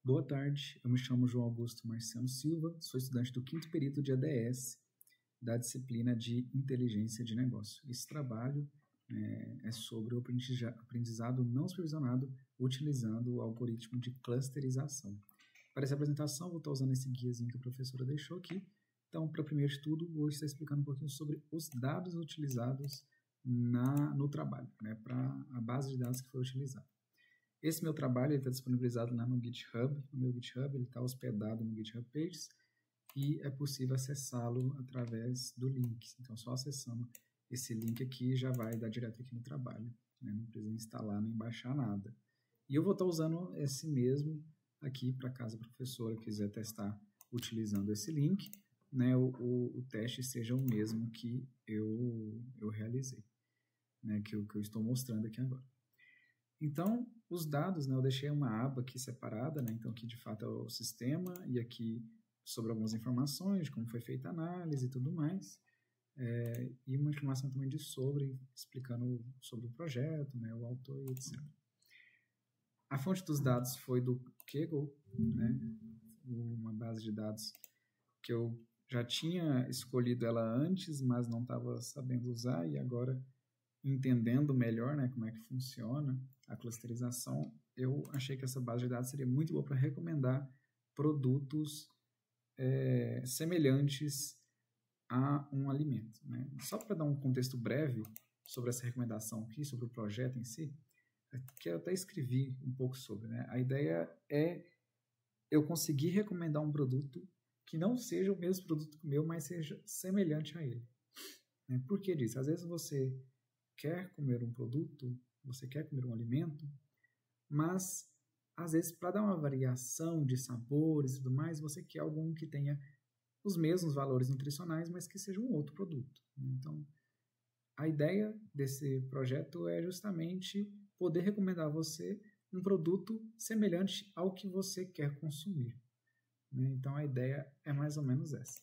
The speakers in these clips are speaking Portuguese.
Boa tarde, eu me chamo João Augusto Marciano Silva, sou estudante do 5º período de ADS da disciplina de Inteligência de Negócio. Esse trabalho é sobre o aprendizado não supervisionado utilizando o algoritmo de clusterização. Para essa apresentação, vou estar usando esse guiazinho que a professora deixou aqui. Então, para primeiro de tudo, vou estar explicando um pouquinho sobre os dados utilizados no trabalho, para a base de dados que foi utilizada. Esse meu trabalho está disponibilizado lá no GitHub. O meu GitHub está hospedado no GitHub Pages e é possível acessá-lo através do link. Então, só acessando esse link aqui já vai dar direto aqui no trabalho. Não precisa instalar nem baixar nada. E eu vou estar usando esse mesmo aqui para caso a professora quiser testar utilizando esse link, o teste seja o mesmo que eu realizei, que eu estou mostrando aqui agora. Então, os dados, eu deixei uma aba aqui separada, então aqui de fato é o sistema e aqui sobre algumas informações de como foi feita a análise e tudo mais, e uma informação também explicando sobre o projeto, o autor e etc. A fonte dos dados foi do Kaggle, uma base de dados que eu já tinha escolhido ela antes, mas não estava sabendo usar e agora entendendo melhor como é que funciona a clusterização, eu achei que essa base de dados seria muito boa para recomendar produtos semelhantes a um alimento. Só para dar um contexto breve sobre essa recomendação aqui, sobre o projeto em si, que eu até escrevi um pouco sobre. A ideia é eu conseguir recomendar um produto que não seja o mesmo produto que o meu, mas seja semelhante a ele. Por que disso? Às vezes você quer comer um produto, você quer comer um alimento, mas às vezes para dar uma variação de sabores e tudo mais, você quer algum que tenha os mesmos valores nutricionais, mas que seja um outro produto. Então, a ideia desse projeto é justamente poder recomendar a você um produto semelhante ao que você quer consumir. Então, a ideia é mais ou menos essa.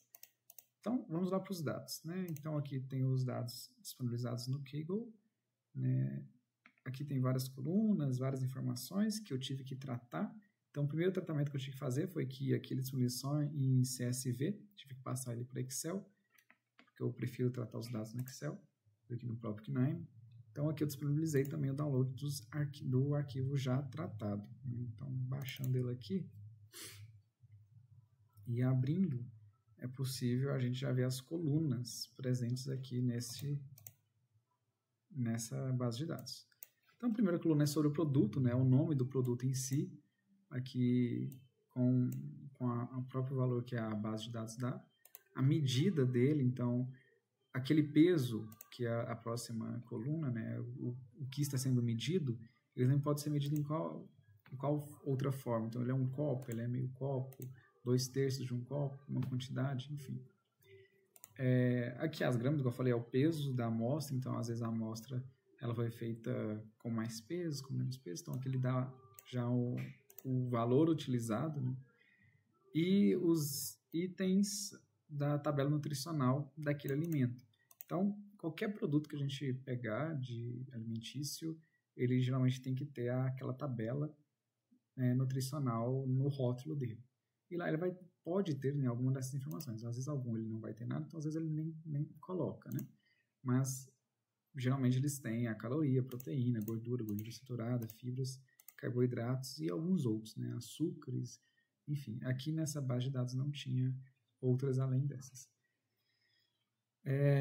Então, vamos lá para os dados. Então, aqui tem os dados disponibilizados no Kaggle. Aqui tem várias colunas, várias informações que eu tive que tratar. Então, o primeiro tratamento que eu tive que fazer foi que aqui ele disponibilizou só em CSV. Tive que passar ele para Excel, porque eu prefiro tratar os dados no Excel do que no próprio Knime. Então, aqui eu disponibilizei também o download do arquivo já tratado. Então, baixando ele aqui e abrindo, é possível a gente já ver as colunas presentes aqui nessa base de dados. Então, a primeira coluna é sobre o produto, o nome do produto em si, aqui com o próprio valor que a base de dados dá, a medida dele, então, aquele peso que é a próxima coluna, o que está sendo medido, ele não pode ser medido em qual outra forma. Então, ele é um copo, ele é meio copo, 2/3 de um copo, uma quantidade, enfim. Aqui as gramas, como eu falei, é o peso da amostra, então às vezes a amostra ela foi feita com mais peso, com menos peso, então aqui ele dá já o valor utilizado, e os itens da tabela nutricional daquele alimento. Então, qualquer produto que a gente pegar de alimentício, ele geralmente tem que ter aquela tabela nutricional no rótulo dele. E lá ele pode ter alguma dessas informações. Às vezes algum ele não vai ter nada, então às vezes ele nem coloca, Mas geralmente eles têm a caloria, a proteína, gordura saturada, fibras, carboidratos e alguns outros, açúcares, enfim. Aqui nessa base de dados não tinha outras além dessas.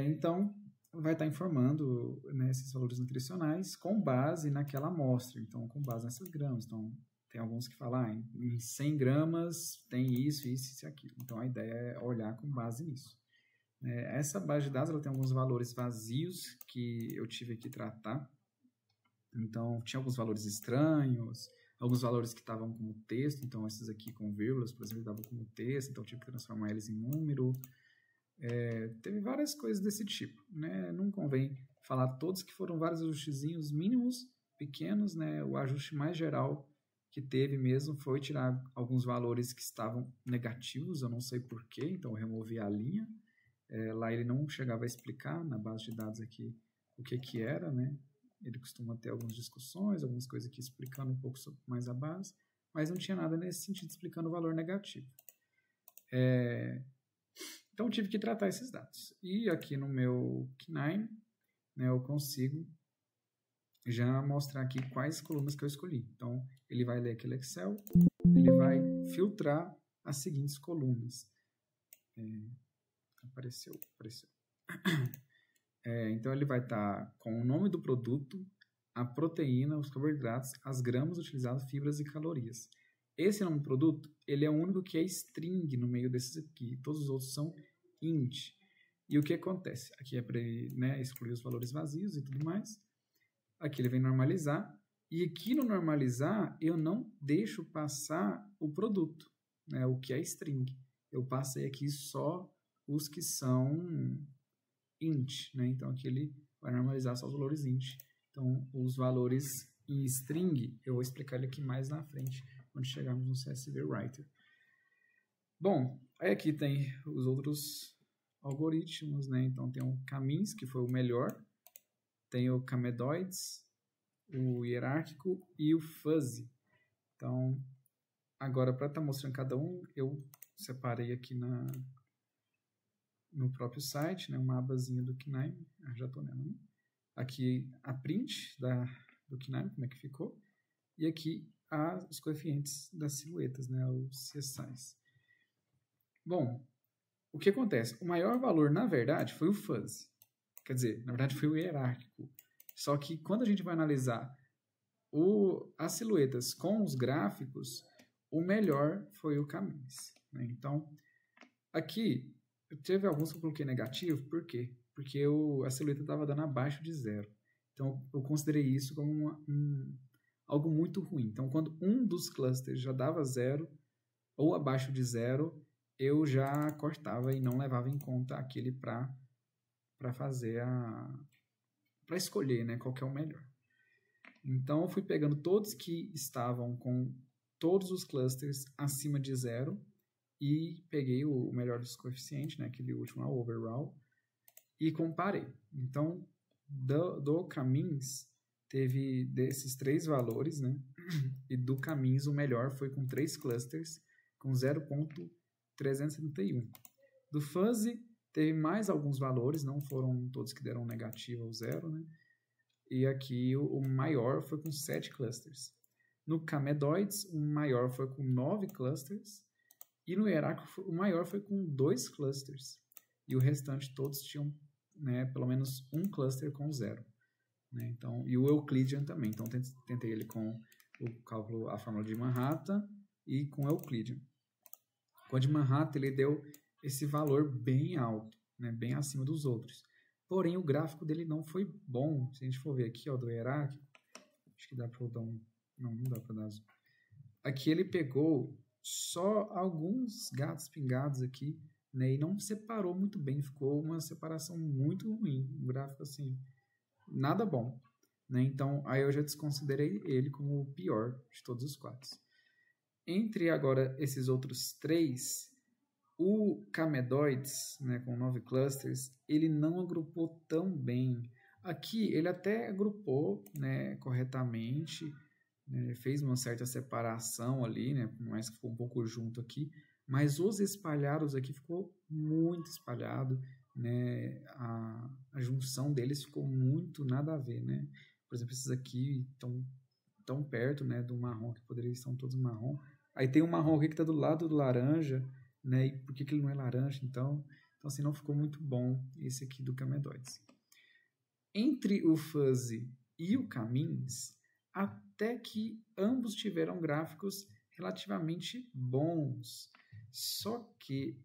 Então, vai estar informando esses valores nutricionais com base naquela amostra, então com base nessas gramas. Então, tem alguns que falam, em 100 gramas tem isso e aquilo. Então, a ideia é olhar com base nisso. Essa base de dados ela tem alguns valores vazios que eu tive que tratar. Então, tinha alguns valores estranhos, alguns valores que estavam como texto. Então, esses aqui com vírgulas, por exemplo, estavam como texto. Então, eu tive que transformar eles em número. Teve várias coisas desse tipo. Não convém falar todos, que foram vários ajustezinhos mínimos, pequenos. O ajuste mais geral que teve mesmo foi tirar alguns valores que estavam negativos, eu não sei porquê, então eu removi a linha. Lá ele não chegava a explicar na base de dados aqui o que era, Ele costuma ter algumas discussões, algumas coisas aqui explicando um pouco mais a base, mas não tinha nada nesse sentido explicando o valor negativo. Então, tive que tratar esses dados. E aqui no meu Knine, né, eu consigo já mostrar aqui quais colunas que eu escolhi. Então, ele vai ler aquele Excel, ele vai filtrar as seguintes colunas. Apareceu. Então, ele vai estar com o nome do produto, a proteína, os carboidratos, as gramas utilizadas, fibras e calorias. Esse nome do produto, ele é o único que é string no meio desses aqui. Todos os outros são int. E o que acontece? Aqui é para ele, né, excluir os valores vazios e tudo mais. Aqui ele vem normalizar. E aqui no normalizar, eu não deixo passar o produto, né, o que é string. Eu passei aqui só os que são int, né? Então aqui ele vai normalizar só os valores int. Então os valores em string, eu vou explicar ele aqui mais na frente, quando chegarmos no CSV Writer. Bom, aí aqui tem os outros algoritmos, né? Então tem o K-means, que foi o melhor, tem o K-medoids, o hierárquico e o fuzzy. Então, agora para estar mostrando cada um, eu separei aqui no próprio site, né, uma abazinha do Knine, já estou nela, né? Aqui a print do Knine, como é que ficou, e aqui os coeficientes das silhuetas, né, os CSIs. Bom, o que acontece? O maior valor, na verdade, foi o fuzzy. Quer dizer, na verdade foi o hierárquico. Só que quando a gente vai analisar as silhuetas com os gráficos, o melhor foi o K-means, né? Então, aqui, teve alguns que eu coloquei negativo, por quê? Porque a silhueta estava dando abaixo de 0. Então, eu considerei isso como algo muito ruim. Então, quando um dos clusters já dava 0 ou abaixo de 0, eu já cortava e não levava em conta aquele para fazer para escolher, né, qual que é o melhor. Então, eu fui pegando todos que estavam com todos os clusters acima de 0 e peguei o melhor dos coeficientes, né, aquele último lá, o overall, e comparei. Então, do K-means, teve desses 3 valores, né, e do K-means o melhor foi com 3 clusters, com 0.371. Do fuzzy, teve mais alguns valores, não foram todos que deram negativo ou 0, né? E aqui o maior foi com 7 clusters. No K-medoids, o maior foi com 9 clusters. E no hierárquico, o maior foi com 2 clusters. E o restante todos tinham, né, pelo menos um cluster com 0. Né? Então, e o Euclidean também. Então, tentei ele com o cálculo, a fórmula de Manhattan e com o Euclidean. Com a de Manhattan, ele deu esse valor bem alto, né, bem acima dos outros. Porém, o gráfico dele não foi bom. Se a gente for ver aqui, ó, do hierárquico, acho que dá para dar um... Não dá para dar zoom. Aqui ele pegou só alguns gatos pingados aqui, né, e não separou muito bem. Ficou uma separação muito ruim. Um gráfico, assim, nada bom. Né? Então, aí eu já desconsiderei ele como o pior de todos os 4. Entre agora esses outros 3... O K-medoids, né, com 9 clusters, ele não agrupou tão bem. Aqui ele até agrupou, né, corretamente, né, fez uma certa separação ali, né, mas ficou um pouco junto aqui. Mas os espalhados aqui ficou muito espalhado, né, a junção deles ficou muito nada a ver, né. Por exemplo, esses aqui estão tão perto, né, do marrom, que poderiam estar todos marrom. Aí tem um marrom aqui que está do lado do laranja, né? E por que ele não é laranja, então assim, não ficou muito bom esse aqui do K-medoids. Entre o fuzzy e o K-means, até que ambos tiveram gráficos relativamente bons. Só que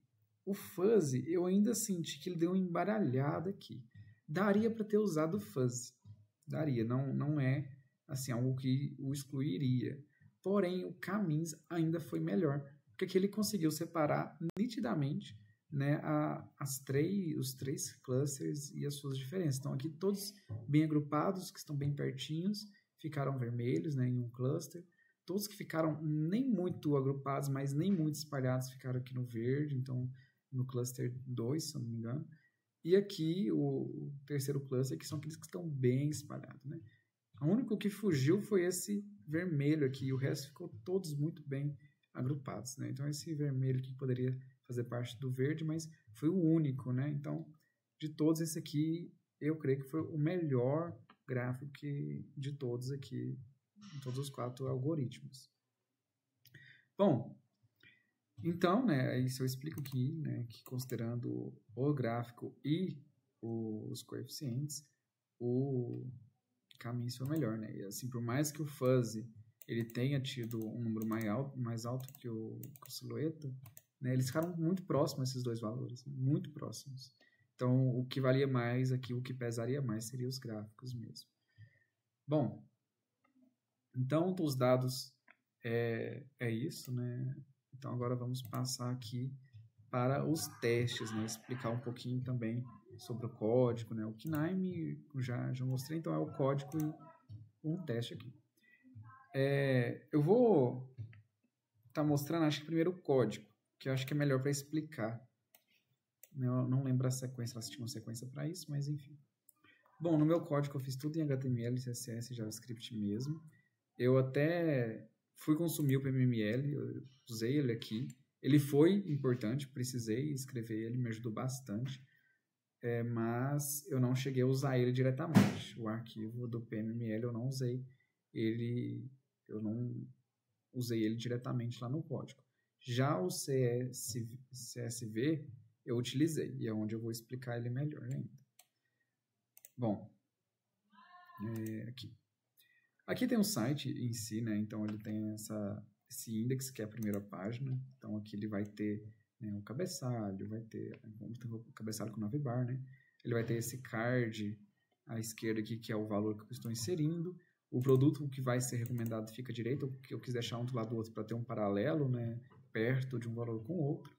o fuzzy, eu ainda senti que ele deu uma embaralhada aqui. Daria para ter usado o fuzzy. Daria, não é assim, algo que o excluiria. Porém, o K-means ainda foi melhor, porque aqui ele conseguiu separar nitidamente, né, os 3 clusters e as suas diferenças. Então, aqui todos bem agrupados, que estão bem pertinhos, ficaram vermelhos, né, em um cluster. Todos que ficaram nem muito agrupados, mas nem muito espalhados, ficaram aqui no verde, então no cluster 2, se eu não me engano. E aqui o terceiro cluster, que são aqueles que estão bem espalhados. Né? O único que fugiu foi esse vermelho aqui, e o resto ficou todos muito bem agrupados, né? Então, esse vermelho aqui poderia fazer parte do verde, mas foi o único, né? Então, de todos, esse aqui, eu creio que foi o melhor gráfico de todos aqui, de todos os 4 algoritmos. Bom, então, né, isso eu explico aqui, né, que considerando o gráfico e os coeficientes, o caminho foi melhor, né? E assim, por mais que o fuzzy ele tenha tido um número mais alto que o silhueta, né, eles ficaram muito próximos esses dois valores, muito próximos. Então, o que valia mais aqui, o que pesaria mais, seria os gráficos mesmo. Bom, então, dos dados é isso, né? Então, agora vamos passar aqui para os testes, né? Explicar um pouquinho também sobre o código, né? O Knime já mostrei, então é o código e um teste aqui. Eu vou estar mostrando, acho que primeiro o código, que eu acho que é melhor para explicar. Eu não lembro a sequência, se tinha uma sequência para isso, mas enfim. Bom, no meu código eu fiz tudo em HTML, CSS e JavaScript mesmo. Eu até fui consumir o PMML, eu usei ele aqui. Ele foi importante, precisei escrever ele, me ajudou bastante. Mas eu não cheguei a usar ele diretamente. O arquivo do PMML eu não usei ele, eu não usei ele diretamente lá no código. Já o CSV eu utilizei, e é onde eu vou explicar ele melhor ainda. Bom, aqui tem o site em si, né? Então ele tem esse index, que é a primeira página. Então aqui ele vai ter, né, o cabeçalho, vai ter o cabeçalho com navbar, né? Ele vai ter esse card à esquerda aqui, que é o valor que eu estou inserindo. O produto que vai ser recomendado fica à direita, porque eu quis deixar um do lado do outro para ter um paralelo, né, perto de um valor com o outro.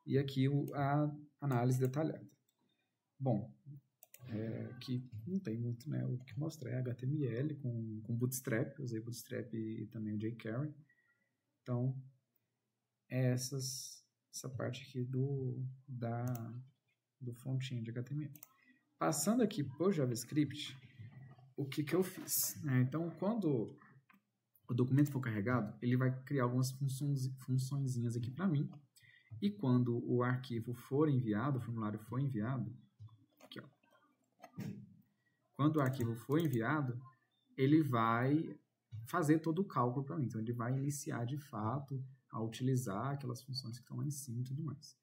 E aqui a análise detalhada. Bom, aqui não tem muito, né, o que mostrar. É HTML com Bootstrap, eu usei Bootstrap e também o jQuery. Então, essa parte aqui do front-end de HTML. Passando aqui por JavaScript, o que eu fiz? Então, quando o documento for carregado, ele vai criar algumas funçõezinhas aqui para mim. E quando o arquivo for enviado, o formulário for enviado, aqui, ó. Quando o arquivo for enviado, ele vai fazer todo o cálculo para mim. Então, ele vai iniciar, de fato, a utilizar aquelas funções que estão lá em cima e tudo mais.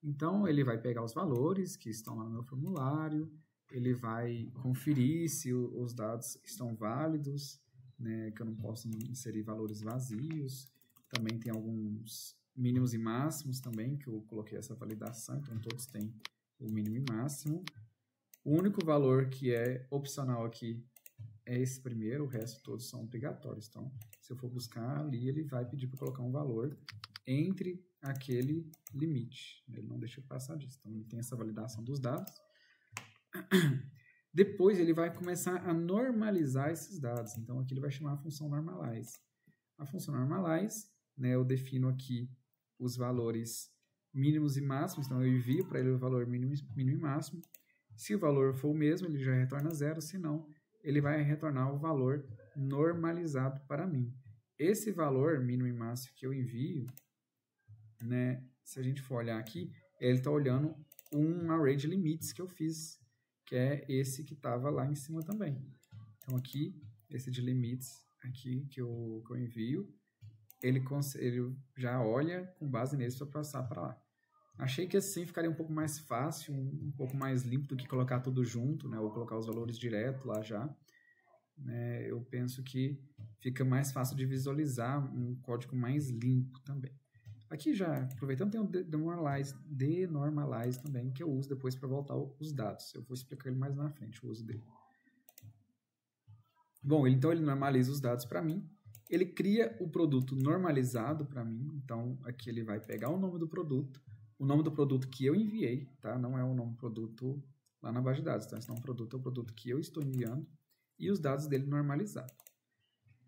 Então, ele vai pegar os valores que estão lá no meu formulário, ele vai conferir se os dados estão válidos, né, que eu não posso inserir valores vazios. Também tem alguns mínimos e máximos também, que eu coloquei essa validação, então todos têm o mínimo e máximo. O único valor que é opcional aqui é esse primeiro, o resto todos são obrigatórios. Então, se eu for buscar ali, ele vai pedir para colocar um valor entre aquele limite. Ele não deixa eu passar disso. Então, ele tem essa validação dos dados. Depois, ele vai começar a normalizar esses dados. Então, aqui ele vai chamar a função normalize. A função normalize, né, eu defino aqui os valores mínimos e máximos. Então, eu envio para ele o valor mínimo e máximo. Se o valor for o mesmo, ele já retorna 0. Se não, ele vai retornar o valor normalizado para mim. Esse valor mínimo e máximo que eu envio, né, se a gente for olhar aqui, ele está olhando um array de limites que eu fiz, que é esse que estava lá em cima também. Então aqui, esse de limites aqui que eu envio, ele já olha com base nesse para passar para lá. Achei que assim ficaria um pouco mais fácil, um pouco mais limpo do que colocar tudo junto, né, ou colocar os valores direto lá já. Eu penso que fica mais fácil de visualizar, um código mais limpo também. Aqui já, aproveitando, tem o denormalize também, que eu uso depois para voltar os dados. Eu vou explicar ele mais na frente, o uso dele. Bom, então ele normaliza os dados para mim. Ele cria o produto normalizado para mim. Então, aqui ele vai pegar o nome do produto que eu enviei, tá? Não é o nome do produto lá na base de dados. Então, esse nome do produto é o produto que eu estou enviando e os dados dele normalizados.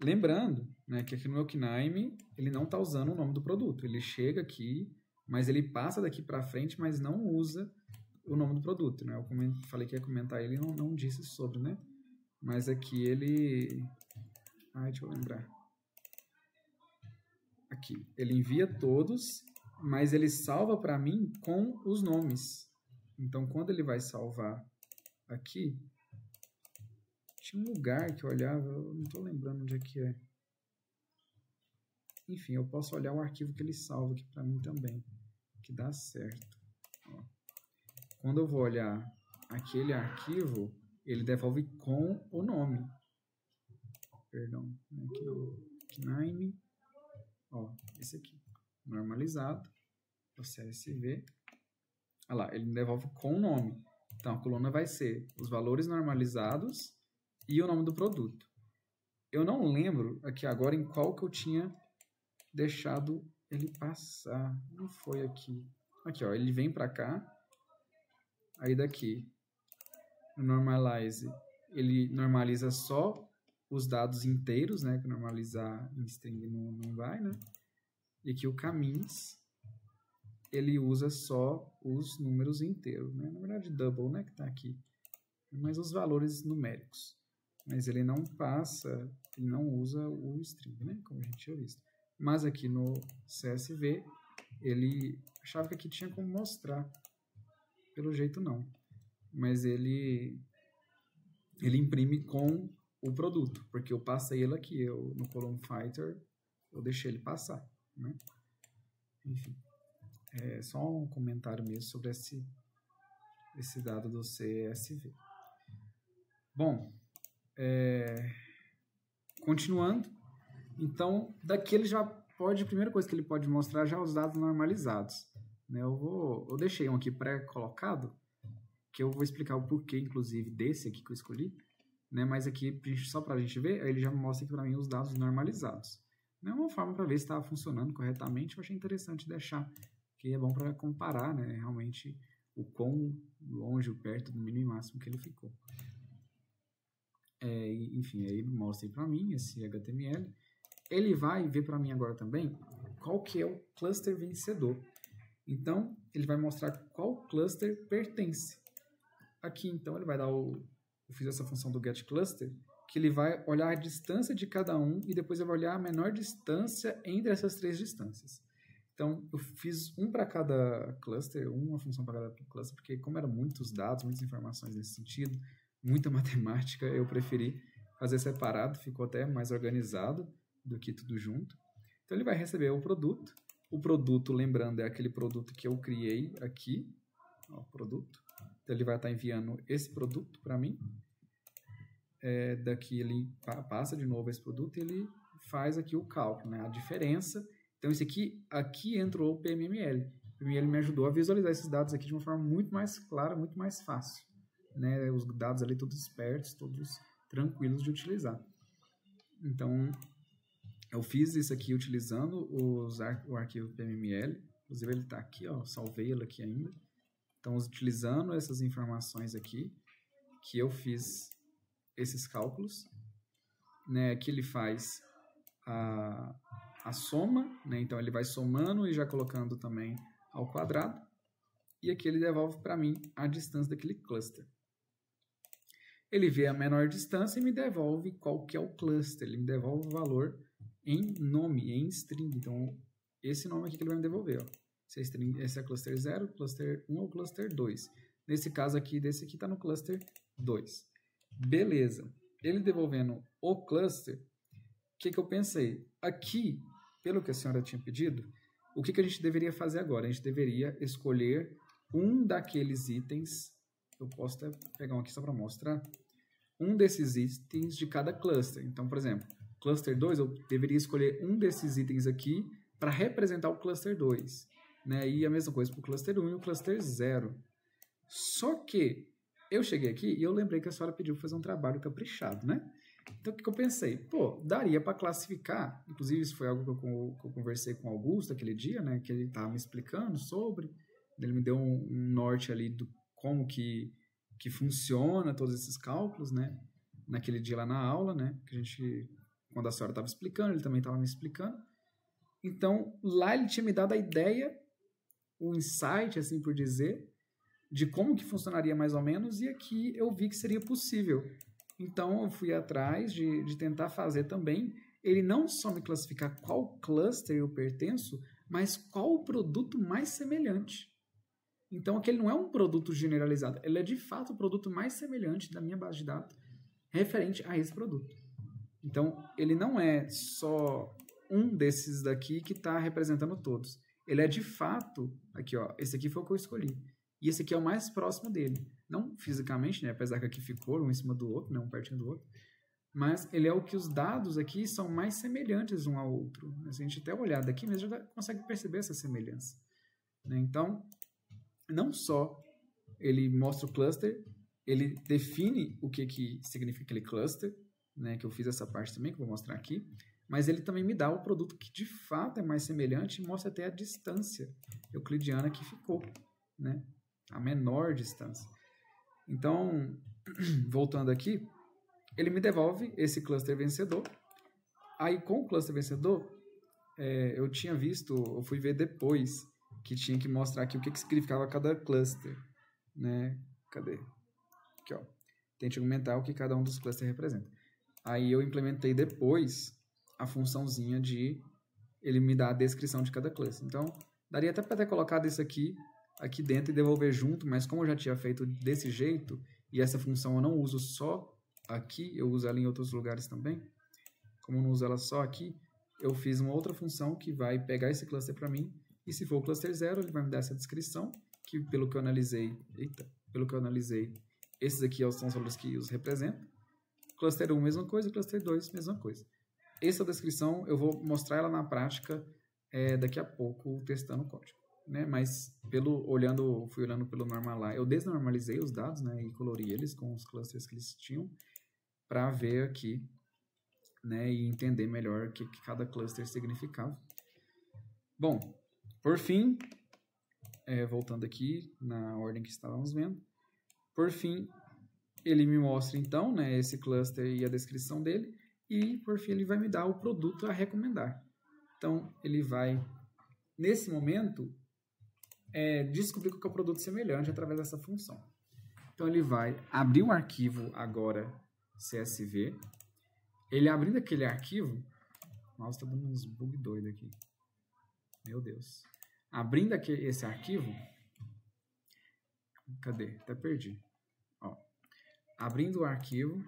Lembrando, né, que aqui no meu Knime, ele não está usando o nome do produto. Ele chega aqui, mas ele passa daqui para frente, mas não usa o nome do produto. Né? Eu falei que ia comentar ele e não disse sobre, né? Mas aqui ele deixa eu lembrar. Aqui, ele envia todos, mas ele salva para mim com os nomes. Então, quando ele vai salvar aqui, tinha um lugar que eu olhava, eu não estou lembrando onde é que é. Enfim, eu posso olhar o arquivo que ele salva aqui para mim também, que dá certo. Ó. Quando eu vou olhar aquele arquivo, ele devolve com o nome. Perdão, aqui não. Knine. Ó, esse aqui. Normalizado. O CSV. Olha lá, ele me devolve com o nome. Então, a coluna vai ser os valores normalizados e o nome do produto. Eu não lembro aqui agora em qual que eu tinha deixado ele passar. Não foi aqui. Aqui, ó, ele vem para cá. Aí daqui, no Normalize, ele normaliza só os dados inteiros, né? Que normalizar em string não vai, né? E aqui o caminhos, ele usa só os números inteiros, né? Na verdade, double, né? Que tá aqui. Mas os valores numéricos. Mas ele não passa, ele não usa o string, né? Como a gente tinha visto. Mas aqui no CSV, ele achava que aqui tinha como mostrar. Pelo jeito não. Mas ele imprime com o produto, porque eu passei ele aqui, no Column Fighter, eu deixei ele passar, né? Enfim, é só um comentário mesmo sobre esse dado do CSV. Bom, continuando, então, daqui ele já pode, a primeira coisa que ele pode mostrar já os dados normalizados, né? Eu deixei um aqui pré-colocado, que eu vou explicar o porquê, inclusive, desse aqui que eu escolhi, né? Mas aqui, só para a gente ver, ele já mostra aqui para mim os dados normalizados. É uma forma para ver se estava funcionando corretamente. Eu achei interessante deixar, que é bom para comparar, né? Realmente o quão longe ou perto do mínimo e máximo que ele ficou. Enfim, aí mostra aí para mim esse HTML. Ele vai ver para mim agora também qual que é o cluster vencedor. Então, ele vai mostrar qual cluster pertence. Aqui, então, ele vai dar eu fiz essa função do getCluster, que ele vai olhar a distância de cada um e depois ele vai olhar a menor distância entre essas três distâncias. Então, eu fiz um para cada cluster, uma função para cada cluster, porque como eram muitos dados, muitas informações nesse sentido, muita matemática, eu preferi fazer separado, ficou até mais organizado do que tudo junto. Então, ele vai receber o produto. O produto, lembrando, é aquele produto que eu criei aqui, ó, produto. Então, ele vai estar enviando esse produto para mim. Daqui ele passa de novo esse produto e ele faz aqui o cálculo, né? A diferença. Então, isso aqui entrou o PMML. O PMML me ajudou a visualizar esses dados aqui de uma forma muito mais clara, muito mais fácil, né? Os dados ali todos espertos, todos tranquilos de utilizar. Então, eu fiz isso aqui utilizando o arquivo PMML. Inclusive, ele está aqui, ó, salvei ele aqui ainda. Então, utilizando essas informações aqui, que eu fiz esses cálculos, né? Aqui ele faz a soma, né? Então, ele vai somando e já colocando também ao quadrado. E aqui ele devolve para mim a distância daquele cluster. Ele vê a menor distância e me devolve qual que é o cluster. Ele me devolve o valor em nome, em string. Então, esse nome aqui que ele vai me devolver, ó. Esse é cluster 0, cluster 1 ou cluster 2. Nesse caso aqui, desse aqui está no cluster 2. Beleza. Ele devolvendo o cluster, o que eu pensei? Aqui, pelo que a senhora tinha pedido, o que a gente deveria fazer agora? A gente deveria escolher um daqueles itens. Eu posso até pegar um aqui só para mostrar. Um desses itens de cada cluster. Então, por exemplo, cluster 2, eu deveria escolher um desses itens aqui para representar o cluster 2. Né? E a mesma coisa para o cluster 1 e o cluster 0. Só que eu cheguei aqui e eu lembrei que a senhora pediu para fazer um trabalho caprichado, né? Então, o que eu pensei? Pô, daria para classificar. Inclusive, isso foi algo que eu conversei com o Augusto aquele dia, né? Que ele estava me explicando sobre. Ele me deu um norte ali do como que funciona todos esses cálculos, né? Naquele dia lá na aula, né? Que a gente, quando a senhora estava explicando, ele também estava me explicando. Então, lá ele tinha me dado a ideia, o insight, assim por dizer, de como que funcionaria mais ou menos, e aqui eu vi que seria possível. Então, eu fui atrás de tentar fazer também ele não só me classificar qual cluster eu pertenço, mas qual o produto mais semelhante. Então, aquele não é um produto generalizado, ele é de fato o produto mais semelhante da minha base de dados referente a esse produto. Então, ele não é só um desses daqui que está representando todos. Ele é de fato, aqui ó, esse aqui foi o que eu escolhi. E esse aqui é o mais próximo dele. Não fisicamente, né, apesar que aqui ficou um em cima do outro, né, um pertinho do outro. Mas ele é o que os dados aqui são mais semelhantes um ao outro. Se a gente até olhar daqui mesmo, já consegue perceber essa semelhança. Né? Então, não só ele mostra o cluster, ele define o que significa aquele cluster, né, que eu fiz essa parte também, que eu vou mostrar aqui, mas ele também me dá o produto que de fato é mais semelhante e mostra até a distância euclidiana que ficou, né, a menor distância. Então, voltando aqui, ele me devolve esse cluster vencedor. Aí, com o cluster vencedor, eu tinha visto, eu fui ver depois, que tinha que mostrar aqui o que significava cada cluster, né? Cadê? Aqui, ó. Tente argumentar o que cada um dos clusters representa. Aí eu implementei depois a funçãozinha de ele me dar a descrição de cada cluster. Então, daria até para ter colocado isso aqui dentro e devolver junto, mas como eu já tinha feito desse jeito, e essa função eu não uso só aqui, eu uso ela em outros lugares também, como eu não uso ela só aqui, eu fiz uma outra função que vai pegar esse cluster para mim, e se for o cluster 0, ele vai me dar essa descrição, que pelo que eu analisei, esses aqui são os valores que os representam. Cluster 1, mesma coisa, cluster 2, mesma coisa. Essa descrição eu vou mostrar ela na prática daqui a pouco, testando o código. Né? Mas fui olhando pelo Normalize, eu desnormalizei os dados, né, e colori eles com os clusters que eles tinham, para ver aqui, né, e entender melhor o que cada cluster significava. Bom, por fim, voltando aqui na ordem que estávamos vendo, por fim, ele me mostra então, né, esse cluster e a descrição dele, e por fim ele vai me dar o produto a recomendar. Então, ele vai, nesse momento, descobrir qual é o produto semelhante através dessa função. Então, ele vai abrir um arquivo agora CSV. Ele abrindo aquele arquivo... Nossa, tá dando uns bug doido aqui. Meu Deus. Abrindo esse arquivo... Cadê? Até perdi. Ó. Abrindo o arquivo,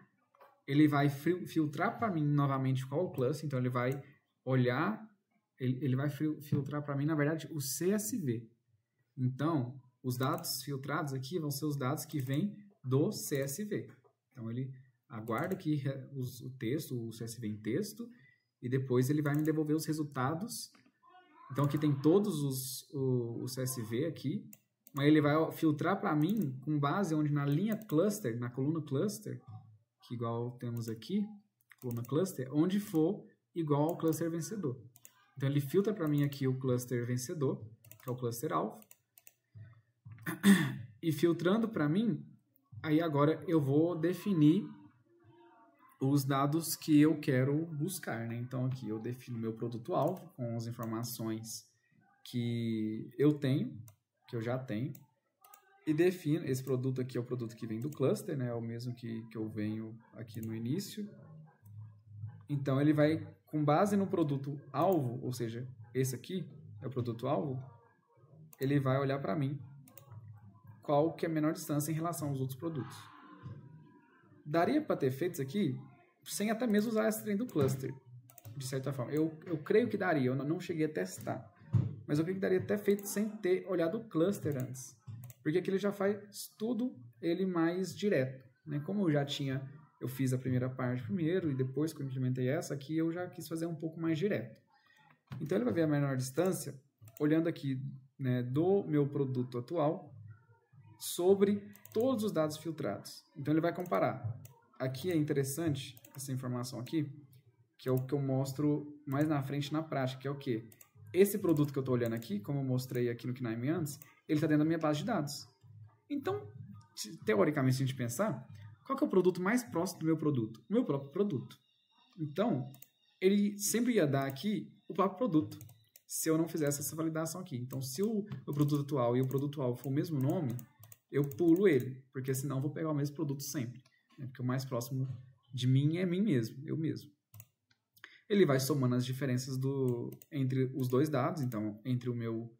ele vai filtrar para mim novamente qual o cluster. Então, ele vai olhar... Ele vai filtrar para mim, na verdade, o CSV. Então, os dados filtrados aqui vão ser os dados que vêm do CSV. Então, ele aguarda aqui o texto, o CSV em texto, e depois ele vai me devolver os resultados. Então, aqui tem todos o CSV aqui, mas ele vai filtrar para mim com base onde na linha cluster, na coluna cluster, que igual temos aqui, coluna cluster, onde for igual ao cluster vencedor. Então, ele filtra para mim aqui o cluster vencedor, que é o cluster alvo. E filtrando para mim, aí agora eu vou definir os dados que eu quero buscar, né? Então aqui eu defino meu produto-alvo com as informações que eu tenho, que eu já tenho, e defino, esse produto aqui é o produto que vem do cluster, né? É o mesmo que eu venho aqui no início. Então ele vai, com base no produto-alvo, ou seja, esse aqui é o produto-alvo, ele vai olhar para mim qual que é a menor distância em relação aos outros produtos. Daria para ter feito isso aqui sem até mesmo usar esse trem do cluster, de certa forma. Eu creio que daria, eu não cheguei a testar. Mas eu creio que daria até feito sem ter olhado o cluster antes. Porque aqui ele já faz tudo ele mais direto. Né? Como eu fiz a primeira parte primeiro e depois que eu implementei essa, aqui eu já quis fazer um pouco mais direto. Então ele vai ver a menor distância olhando aqui, né, do meu produto atual sobre todos os dados filtrados. Então ele vai comparar. Aqui é interessante essa informação aqui, que é o que eu mostro mais na frente na prática, que é o quê? Esse produto que eu estou olhando aqui, como eu mostrei aqui no Knime antes, ele está dentro da minha base de dados. Então, teoricamente, se a gente pensar, qual que é o produto mais próximo do meu produto? O meu próprio produto. Então, ele sempre ia dar aqui o próprio produto, se eu não fizesse essa validação aqui. Então, se o meu produto atual e o produto-alvo for o mesmo nome, eu pulo ele, porque senão eu vou pegar o mesmo produto sempre. né? Porque o mais próximo de mim é mim mesmo, eu mesmo. Ele vai somando as diferenças entre os dois dados, então, entre o meu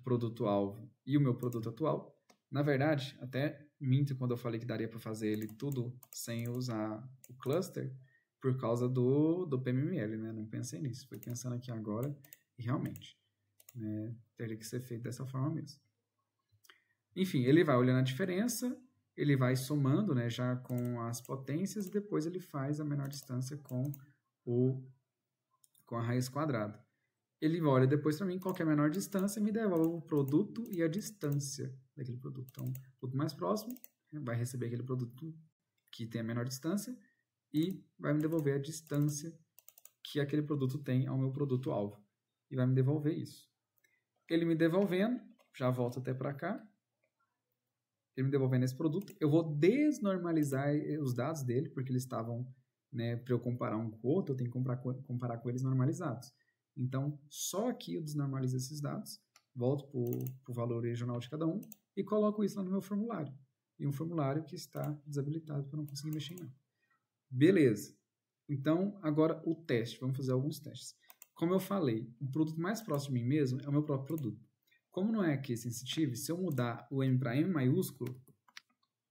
produto-alvo e o meu produto atual. Na verdade, até minto quando eu falei que daria para fazer ele tudo sem usar o cluster, por causa do PMML, né? Não pensei nisso, fui pensando aqui agora e realmente, né, teria que ser feito dessa forma mesmo. Enfim, ele vai olhando a diferença, ele vai somando, né, já com as potências, e depois ele faz a menor distância com a raiz quadrada. Ele olha depois para mim qual que é a menor distância e me devolve o produto e a distância daquele produto. Então, o produto mais próximo vai receber aquele produto que tem a menor distância e vai me devolver a distância que aquele produto tem ao meu produto-alvo. E vai me devolver isso. Ele me devolvendo, já volto até para cá, ele me devolvendo esse produto, eu vou desnormalizar os dados dele, porque eles estavam, né, para eu comparar um com o outro, eu tenho que comparar com eles normalizados. Então, só aqui eu desnormalizo esses dados, volto para o valor regional de cada um e coloco isso lá no meu formulário. E um formulário que está desabilitado para eu não conseguir mexer em nada. Beleza. Então, agora o teste. Vamos fazer alguns testes. Como eu falei, o produto mais próximo de mim mesmo é o meu próprio produto. Como não é case sensitive, se eu mudar o M para M maiúsculo,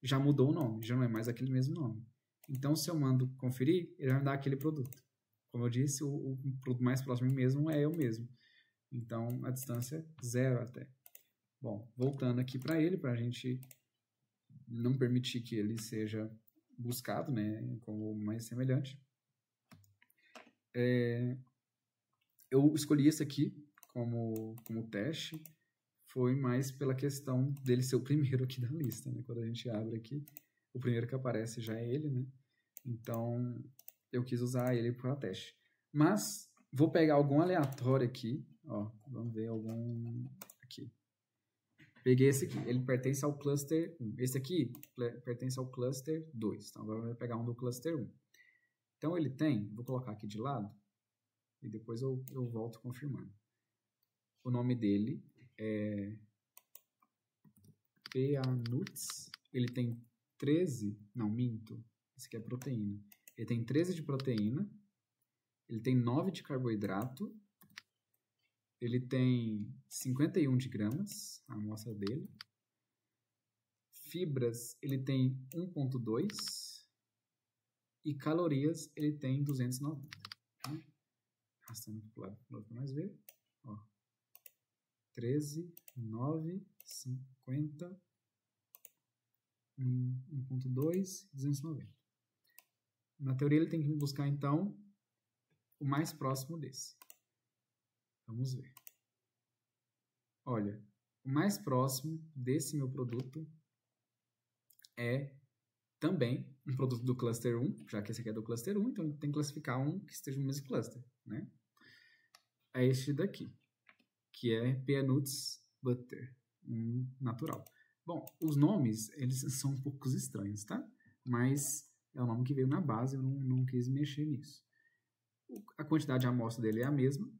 já mudou o nome, já não é mais aquele mesmo nome. Então, se eu mando conferir, ele vai me dar aquele produto. Como eu disse, o produto mais próximo de mim mesmo é eu mesmo. Então, a distância é 0 até. Bom, voltando aqui para ele, para a gente não permitir que ele seja buscado, né, como mais semelhante. Eu escolhi esse aqui como teste, foi mais pela questão dele ser o primeiro aqui da lista, né? Quando a gente abre aqui, o primeiro que aparece já é ele, né? Então, eu quis usar ele para teste. Mas, vou pegar algum aleatório aqui, ó, vamos ver algum aqui. Peguei esse aqui, ele pertence ao cluster 1. Esse aqui pertence ao cluster 2. Então, agora eu vou pegar um do cluster 1. Então, ele tem, vou colocar aqui de lado, e depois eu volto confirmando. O nome dele é PA-NUTS. Ele tem 13, não, minto, esse aqui é proteína. Ele tem 13 de proteína, ele tem 9 de carboidrato, ele tem 51 de gramas, a amostra dele. Fibras, ele tem 1,2 e calorias, ele tem 290. Tá? Arrastando para o lado para nós ver. Ó. 13, 9, 50, 1,2 e 290. Na teoria, ele tem que buscar, então, o mais próximo desse. Vamos ver. Olha, o mais próximo desse meu produto é também um produto do cluster 1, já que esse aqui é do cluster 1, então tem que classificar um que esteja no mesmo cluster, né? É este daqui, que é PA-NUTS Butter, natural. Bom, os nomes, eles são um pouco estranhos, tá? Mas é o nome que veio na base, eu não quis mexer nisso. A quantidade de amostra dele é a mesma.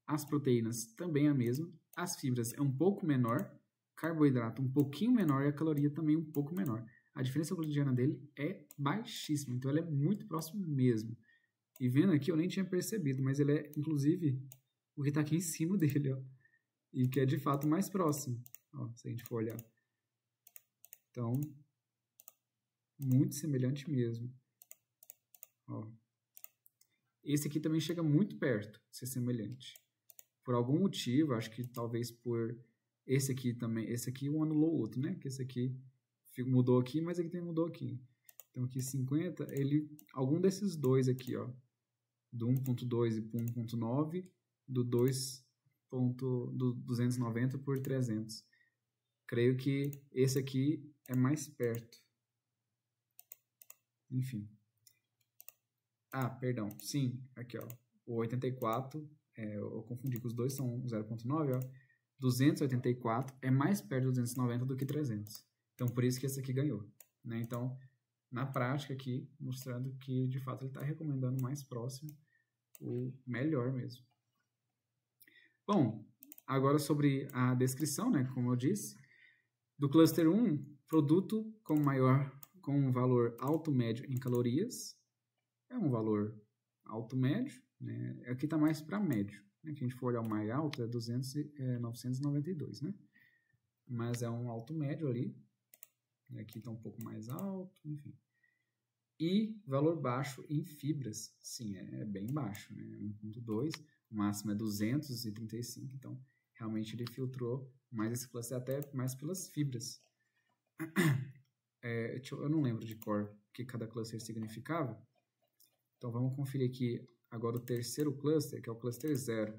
As proteínas também é a mesma. As fibras é um pouco menor. Carboidrato um pouquinho menor e a caloria também um pouco menor. A diferença cotidiana dele é baixíssima, então ele é muito próximo mesmo. E vendo aqui, eu nem tinha percebido, mas ele é, inclusive, o que está aqui em cima dele, ó. E que é de fato mais próximo, ó, se a gente for olhar. Então, muito semelhante mesmo. Ó. Esse aqui também chega muito perto de ser semelhante. Por algum motivo, acho que talvez por esse aqui também, esse aqui um anulou o outro, né? Que esse aqui mudou aqui, mas aqui também mudou aqui. Então aqui 50, algum desses dois aqui, ó, do 1.2 e pro 1.9, do 290 por 300. Creio que esse aqui é mais perto. Enfim. Ah, perdão. Sim, aqui, ó. O 84, eu confundi com os dois, são 0.9, ó. 284 é mais perto do 290 do que 300. Então, por isso que esse aqui ganhou, né? Então, na prática aqui, mostrando que, de fato, ele está recomendando mais próximo, o melhor mesmo. Bom, agora sobre a descrição, né? Como eu disse, do cluster 1, produto com com um valor alto médio em calorias. É um valor alto médio, né? Aqui está mais para médio, né? Que a gente for olhar o mais alto é 992, né? Mas é um alto médio ali. Aqui está um pouco mais alto, enfim. E valor baixo em fibras, sim, é bem baixo, né? 1.2, o máximo é 235, então realmente ele filtrou mais esse cluster até mais pelas fibras. Eu não lembro de cor o que cada cluster significava, então vamos conferir aqui agora o terceiro cluster, que é o cluster 0.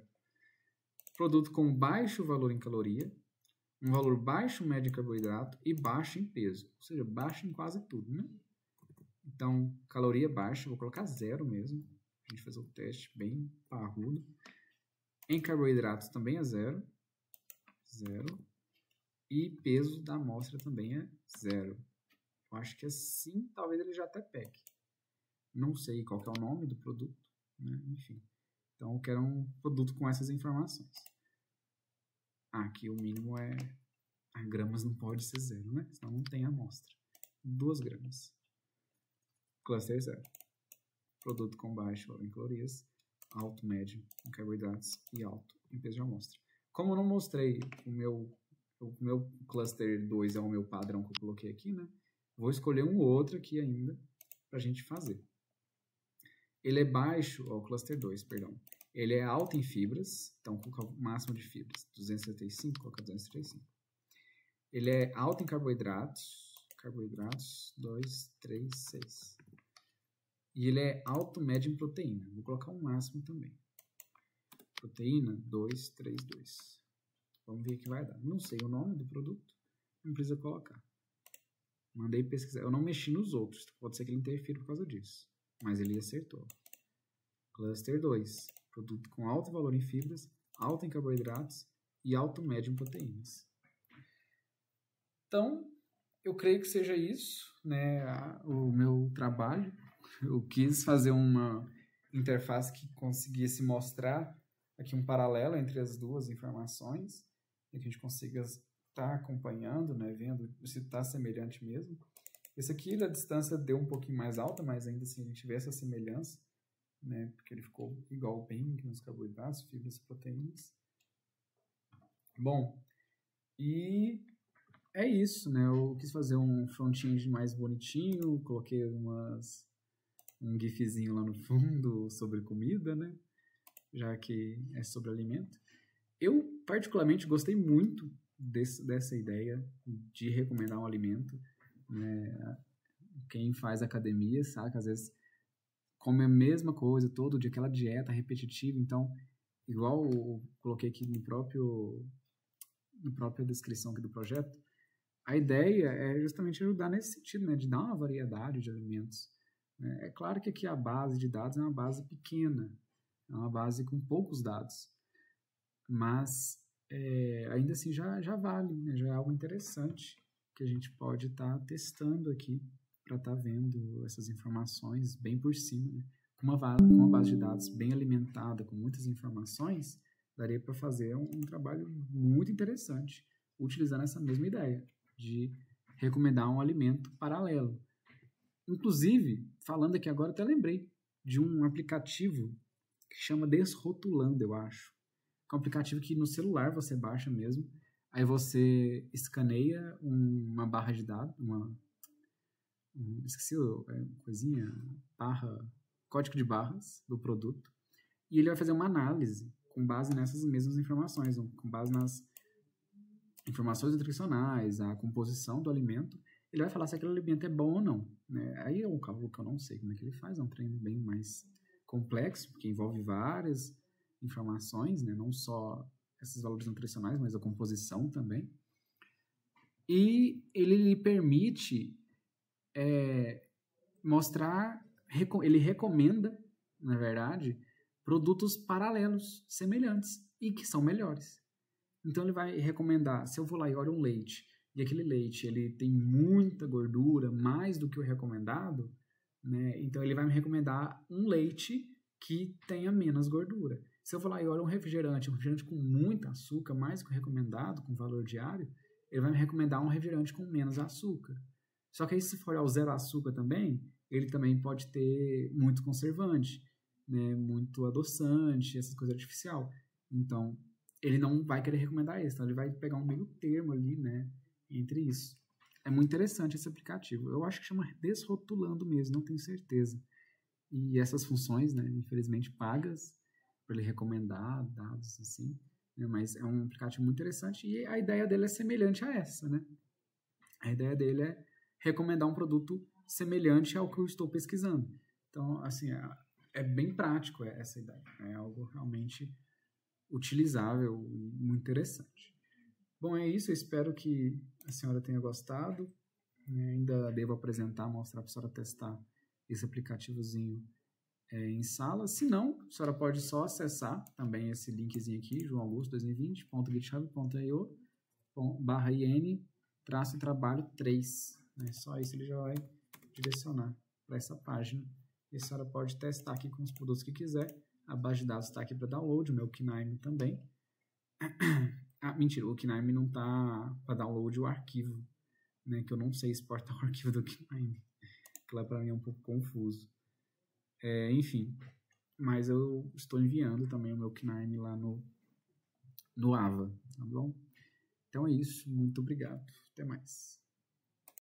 Produto com baixo valor em caloria, um valor baixo médio em carboidrato e baixo em peso, ou seja, baixo em quase tudo, né? Então, caloria baixa, vou colocar 0 mesmo. A gente fez o teste bem parrudo. Em carboidratos também é 0. 0. E peso da amostra também é 0. Eu acho que assim, talvez ele já até pegue. Não sei qual que é o nome do produto, né? Enfim. Então, eu quero um produto com essas informações. Aqui o mínimo é... A gramas não pode ser 0, né? Senão não tem amostra. 2 gramas. Cluster 0. Produto com baixo valor em calorias, alto, médio em carboidratos e alto em peso de amostra. Como eu não mostrei o meu cluster 2 é o meu padrão que eu coloquei aqui, né? Vou escolher um outro aqui ainda para a gente fazer. Ele é baixo, o cluster 2, perdão. Ele é alto em fibras, então colocar o máximo de fibras, 275, colocar 235. Ele é alto em carboidratos, 2, 3, 6. E ele é alto, médio em proteína. Vou colocar um máximo também. Proteína, 2, 3, 2. Vamos ver o que vai dar. Não sei o nome do produto, não precisa colocar. Mandei pesquisar. Eu não mexi nos outros, pode ser que ele interfira por causa disso. Mas ele acertou. Cluster 2. Produto com alto valor em fibras, alto em carboidratos e alto, médio em proteínas. Então, eu creio que seja isso, né, o meu trabalho. Eu quis fazer uma interface que conseguisse mostrar aqui um paralelo entre as duas informações, e que a gente consiga estar acompanhando, né, vendo se está semelhante mesmo. Esse aqui, a distância deu um pouquinho mais alta, mas ainda assim a gente vê essa semelhança, né, porque ele ficou igual bem nos carboidratos, fibras e proteínas. Bom, e é isso, né, eu quis fazer um front-end mais bonitinho, coloquei um gifzinho lá no fundo sobre comida, né? Já que é sobre alimento. Eu, particularmente, gostei muito dessa ideia de recomendar um alimento, né? Quem faz academia sabe que às vezes come a mesma coisa todo dia, aquela dieta repetitiva. Então, igual eu coloquei aqui na própria descrição aqui do projeto, a ideia é justamente ajudar nesse sentido, né? De dar uma variedade de alimentos. É claro que aqui a base de dados é uma base pequena, é uma base com poucos dados, mas ainda assim já vale, né? Já é algo interessante que a gente pode estar testando aqui para estar vendo essas informações bem por cima, né? Com uma base de dados bem alimentada, com muitas informações, daria para fazer um trabalho muito interessante, utilizando essa mesma ideia de recomendar um alimento paralelo. Inclusive, falando aqui agora, até lembrei de um aplicativo que chama Desrotulando, eu acho. É um aplicativo que no celular você baixa mesmo. Aí você escaneia uma barra de dados, esqueci a coisinha, código de barras do produto. E ele vai fazer uma análise com base nessas mesmas informações, com base nas informações nutricionais, a composição do alimento. Ele vai falar se aquele alimento é bom ou não, né? Aí é um cálculo que eu não sei como é que ele faz, é um treino bem mais complexo, porque envolve várias informações, né? Não só esses valores nutricionais, mas a composição também. E ele lhe permite ele recomenda, na verdade, produtos paralelos, semelhantes, e que são melhores. Então ele vai recomendar, se eu vou lá e olho um leite, e aquele leite ele tem muita gordura, mais do que o recomendado, né? Então ele vai me recomendar um leite que tenha menos gordura. Se eu for lá e olho um refrigerante com muito açúcar, mais do que o recomendado, com valor diário, ele vai me recomendar um refrigerante com menos açúcar. Só que aí, se for ao zero açúcar também, ele também pode ter muito conservante, né? Muito adoçante, essas coisas artificial. Então, ele não vai querer recomendar esse, então ele vai pegar um meio termo ali, né? Entre isso. É muito interessante esse aplicativo. Eu acho que chama Desrotulando mesmo, não tenho certeza. E essas funções, né? Infelizmente pagas, para ele recomendar dados assim, né? Mas é um aplicativo muito interessante e a ideia dele é semelhante a essa, né? A ideia dele é recomendar um produto semelhante ao que eu estou pesquisando. Então, assim, é bem prático essa ideia. É algo realmente utilizável e muito interessante. Bom, é isso. Eu espero que a senhora tenha gostado. Ainda devo apresentar, mostrar para a senhora testar esse aplicativozinho em sala. Se não, a senhora pode só acessar também esse linkzinho aqui, joaoaugusto2020.github.io/in-trabalho 3. Né? Só isso ele já vai direcionar para essa página. E a senhora pode testar aqui com os produtos que quiser. A base de dados está aqui para download, o meu Knime também. Mentira, o Knime não está para download o arquivo, né, que eu não sei exportar o arquivo do Knime. Aquilo para mim é um pouco confuso. Enfim, mas eu estou enviando também o meu Knime lá no Ava, tá bom? Então é isso, muito obrigado, até mais.